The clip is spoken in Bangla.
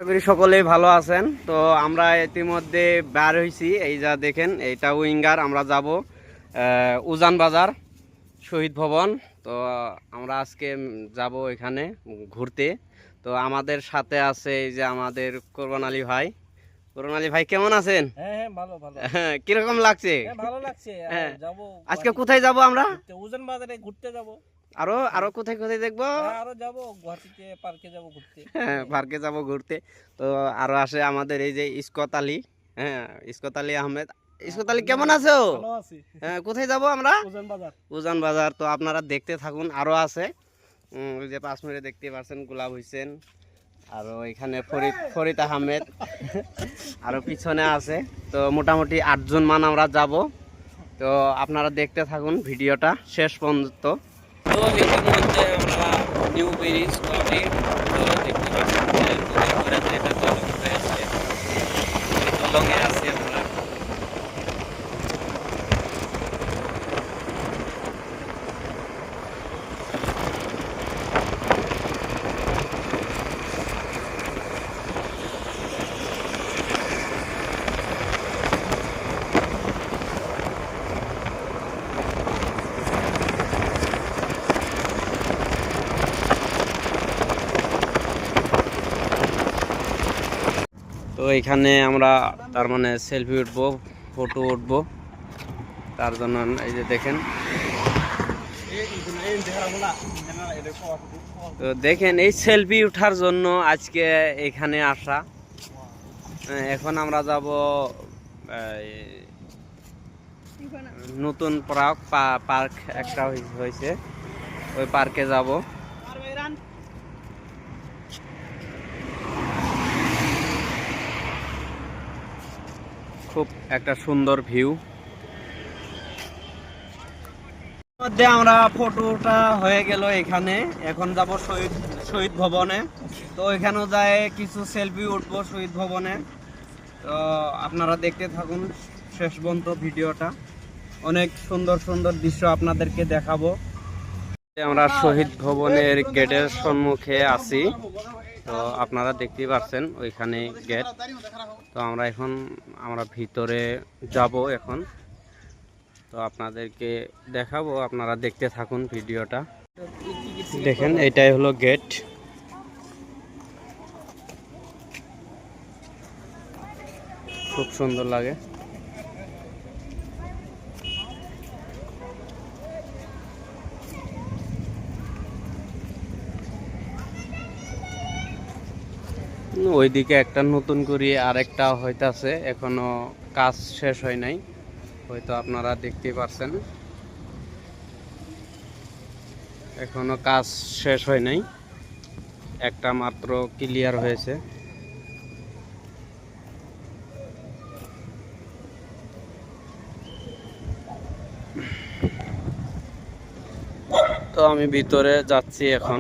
করি সকলেই ভালো আছেন। তো আমরা ইতিমধ্যে বের হয়েছি, এই যা দেখেন এইটা উইঙ্গার। আমরা যাব উজান বাজার শহীদ ভবন। তো আমরা আজকে যাব এখানে ঘুরতে। তো আমাদের সাথে আছে এই যে আমাদের কোরবান আলী ভাই। কোরবান আলী ভাই কেমন আছেন? হ্যাঁ ভালো ভালো। কিরকম লাগছে? ভালো লাগছে। যাব আজকে কোথায় যাব আমরা? উজান বাজারে ঘুরতে যাব। আরো আরো কোথায় কোথায় দেখবো? আরো যাব গুয়াহাটিতে পার্কে যাব ঘুরতে। হ্যাঁ, পার্কে যাব ঘুরতে। তো আরো আসে আমাদের এই যে ইস্কত আলী। হ্যাঁ, ইস্কত আলী আহমেদ। ইস্কত আলী কেমন আছো? ভালো আছি। হ্যাঁ, কোথায় যাব আমরা? উজান বাজার। উজান বাজার। তো আপনারা দেখতে থাকুন, আরো আছে। ওই যে 5 মিনিটে দেখতে পাচ্ছেন গোলাপ হোসেন, আর এখানে ফরিদ আহমেদ আরো পিছনে আছে। তো মোটামুটি 8 জন মান আমরা যাব। তো আপনারা দেখতে থাকুন ভিডিওটা শেষ পর্যন্ত। তো ইতিমধ্যে আমরা নিউ ব্রিজ দেখতে পাচ্ছি যেটা দলং হয়েছে, দলঙে আছি আমরা। তো এখানে আমরা তার মানে সেলফি উঠবো, ফটো উঠবো, তার জন্য এই যে দেখেন। তো দেখেন এই সেলফি ওঠার জন্য আজকে এখানে আসা। এখন আমরা যাব নতুন পার্ক একটা হয়েছে, ওই পার্কে যাব। খুব একটা সুন্দর ভিউ। মধ্যে আমরা ফটোটা হয়ে গেল এখানে। এখন যাব শহীদ ভবনে। তো এখানেও যায় কিছু সেলফি উঠবো শহীদ ভবনে। তো আপনারা দেখতে থাকুন শেষ পর্যন্ত ভিডিওটা। অনেক সুন্দর সুন্দর দৃশ্য আপনাদেরকে দেখাবো। আমরা শহীদ ভবনের গেটের সম্মুখে আছি। তো আপনারা দেখতেই পাচ্ছেন ওইখানে গেট। তো আমরা ভিতরে যাব এখন। তো আপনাদেরকে দেখাবো, আপনারা দেখতে থাকুন ভিডিওটা। দেখেন এটাই হলো গেট। খুব সুন্দর লাগে। ওইদিকে একটা নতুন করে আরেকটা হইতাছে, এখনো কাজ শেষ হয় নাই, হয়তো আপনারা দেখতে পাচ্ছেন এখনো কাজ শেষ হয় নাই, একটা মাত্র ক্লিয়ার হয়েছে। তো আমি ভিতরে যাচ্ছি এখন।